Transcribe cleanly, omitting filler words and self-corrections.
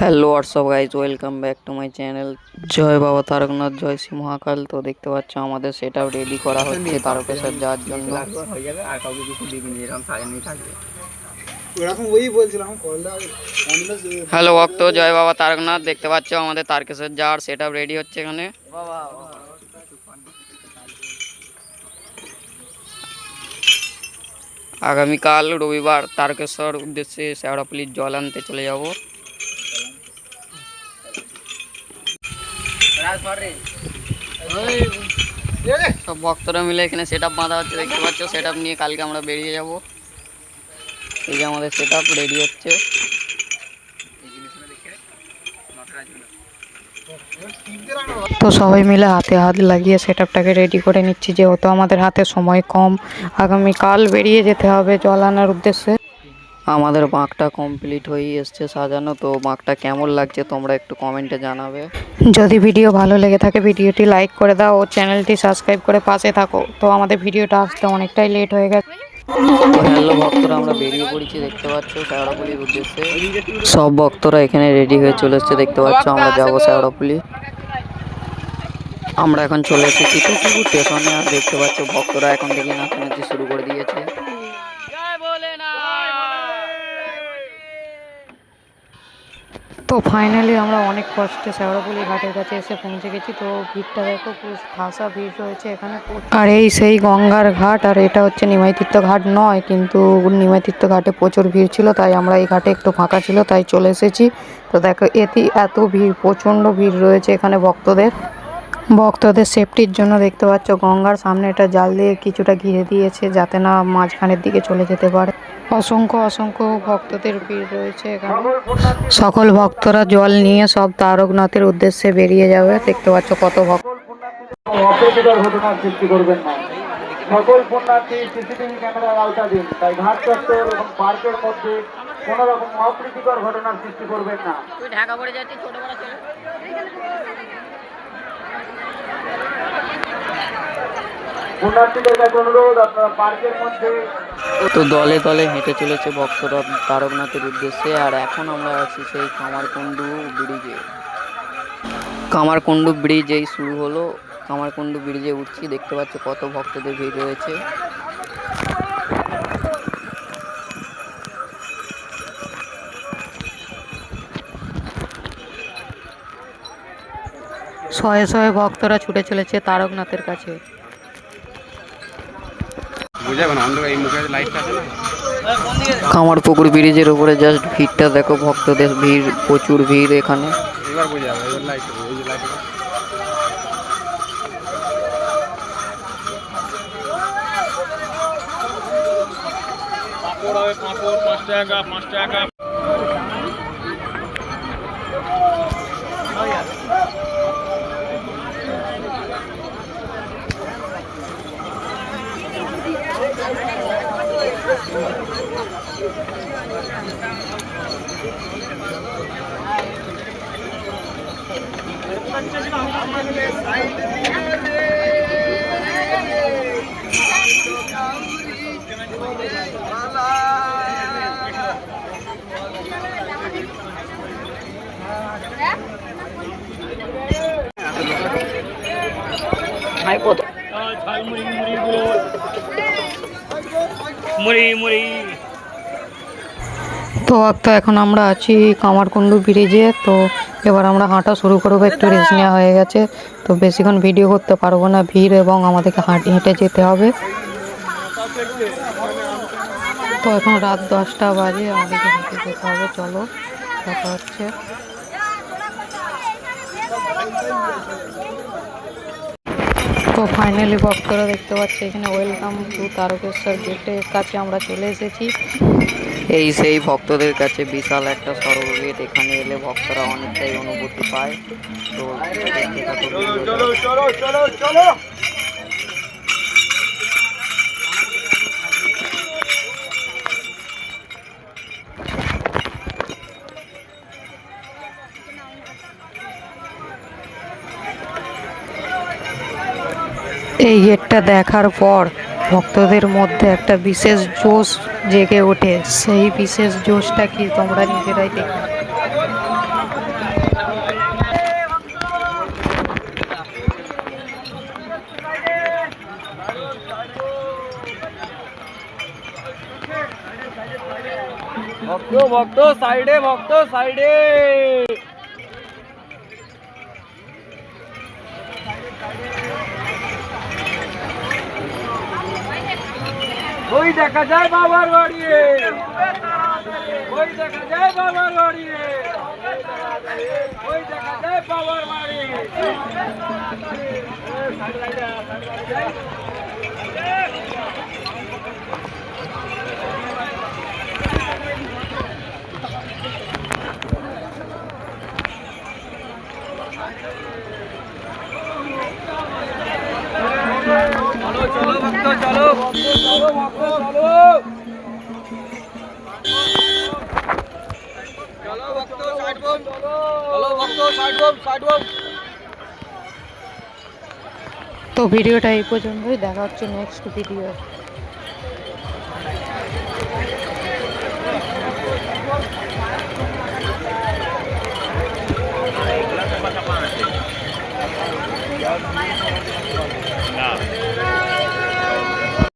Hello WhatsApp guys, welcome back to my channel. জয় বাবা তারকনাথ, জয় শ্রী মহাকাল। তো দেখতে পাচ্ছ আমাদের সেটাও রেডি করা হচ্ছে তারকেশ্বর যাওয়ার জন্য। হয়ে যাবে আর কাউকে কিছু দিবি না, এরকম সাজানোই থাকবে। হ্যালো ভক্ত, জয় বাবা তারকনাথ। দেখতে পাচ্ছ আমাদের তারকেশ্বর যাওয়ার সেটাও রেডি হচ্ছে এখানে। আগামীকাল রবিবার তারকেশ্বর উদ্দেশ্যে শেওড়াফুলির জল আনতে চলে যাব। সব ভক্তরা মিলে এখানে সেট আপ বাঁধা হচ্ছে, দেখতে পাচ্ছ। সেট আপ নিয়ে কালকে আমরা বেরিয়ে যাব। এই যে আমাদের সেট আপ রেডি হচ্ছে। তো সবাই মিলে হাতে হাত লাগিয়ে সেট আপটাকে রেডি করে নিচ্ছি, যেহেতু আমাদের হাতে সময় কম। আগামীকাল বেরিয়ে যেতে হবে জল আনার উদ্দেশ্যে। আমাদের বাঁকটা কমপ্লিট হয়েই এসছে সাজানো। তো বাঁকটা কেমন লাগছে তোমরা একটু কমেন্টে জানাবে। যদি ভিডিও ভালো লেগে থাকে ভিডিওটি লাইক করে দাও ও চ্যানেলটি সাবস্ক্রাইব করে পাশে থাকো। তো আমাদের ভিডিওটা আসতে অনেকটাই লেট হয়ে গেছে। হ্যালো ভক্তরা, আমরা বেরিয়ে পড়েছি, দেখতে পাচ্ছ শেওড়াফুলির উদ্দেশ্যে। সব ভক্তরা এখানে রেডি হয়ে চলে এসছে, দেখতে পাচ্ছ। আমরা যাবো শেওড়াফুলি। আমরা এখন চলে এসেছি টুকুপুর স্টেশনে। আর দেখতে পাচ্ছ ভক্তরা এখন থেকে নাচানাচি শুরু করে দিয়েছে। তো ফাইনালি আমরা অনেক কষ্টে শেওড়াফুলি ঘাটের কাছে এসে পৌঁছে গেছি। তো ভিড়টা দেখো, পুরো ঠাসা ভিড় রয়েছে এখানে। আর এই সেই গঙ্গার ঘাট, আর এটা হচ্ছে নিমাইতীর্থ ঘাট নয়, কিন্তু নিমাইতীর্থ ঘাটে প্রচুর ভিড় ছিল, তাই আমরা এই ঘাটে একটু ফাঁকা ছিল তাই চলে এসেছি। তো দেখো এত ভিড়, প্রচণ্ড ভিড় রয়েছে এখানে ভক্তদের সেফটির জন্য দেখতে পাচ্ছ গঙ্গার সামনে এটা জাল দিয়ে কিছুটা ঘিরে দিয়েছে, যাতে না মাঝখানের দিকে চলে যেতে পারে। অসংখ্য ভক্তদের ভিড় রয়েছে এখানে। সকল ভক্তরা জল নিয়ে সব তারকনাথের উদ্দেশ্যে বেরিয়ে যাবে। দেখতে পাচ্ছ কত ভক্ত। অপ্রীতিকর ঘটনার সৃষ্টি করবেন না। সকল পুণ্যার্থী সিসিটিভি ক্যামেরার আওতাধীন, তাই ঘাট চত্বর এবং পার্কের মধ্যে কোন রকম অপ্রীতিকর ঘটনার সৃষ্টি করবেন না। পুণ্যার্থীদের কাছে অনুরোধ, আপনারা পার্কের মধ্যে। তো দলে দলে হেঁটে চলেছে ভক্তরা তারকনাথের উদ্দেশ্যে। আর এখন আমরা আছি সেই কামারকুণ্ডু ব্রিজে। কামারকুণ্ডু ব্রিজ এই শুরু হলো। কামারকুণ্ডু ব্রিজে উঠছি, দেখতে পাচ্ছ কত ভক্তদের ভিড় রয়েছে। শয়ে শয়ে ভক্তরা ছুটে চলেছে তারকনাথের কাছে। কামারপুকুর ব্রিজের উপরে জাস্ট ভিড়টা দেখো, ভক্তদের ভিড়, প্রচুর ভিড় এখানে। তো এখন আমরা আছি কামারকুণ্ডু ব্রিজে। তো এবার আমরা হাঁটা শুরু করবো, একটু রেস্ট নেওয়া হয়ে গেছে। তো বেশিক্ষণ ভিডিও করতে পারবো না, ভিড়, এবং আমাদেরকে হেঁটে যেতে হবে। তো এখন রাত 10টা বাজে, আমাদেরকে হেঁটে যেতে হবে। চলো দেখা হচ্ছে। তো ফাইনালি ভক্তরা দেখতে পাচ্ছে এখানে ওয়েলকাম টু তারকেশ্বর গেটের কাছে আমরা চলে এসেছি। এই সেই ভক্তদের কাছে বিশাল একটা স্বর্গ গেট। এখানে এলে ভক্তরা অনেকটাই অনুভূতি পায়। তো এই গেটটা দেখার পর ভক্তদের মধ্যে একটা বিশেষ জোশ জেগে ওঠে। সেই বিশেষ জোশটা কি তোমরা নিজেরাই দেখো। ভক্ত ভক্ত সাইডে, ভক্ত সাইডে। ওই দেখা যায় বাবার বাড়ি, ওই দেখা যায় বাবার বাড়ি, ওই দেখা যায় বাবার বাড়ি। চলো চলো ভক্ত চলো, ভক্ত চলো, ভক্ত চলো, চলো ভক্ত সাইড বোম, চলো ভক্ত সাইড বোম, সাইড বোম। তো ভিডিওটা এই পর্যন্তই, দেখা হচ্ছে নেক্সট ভিডিও।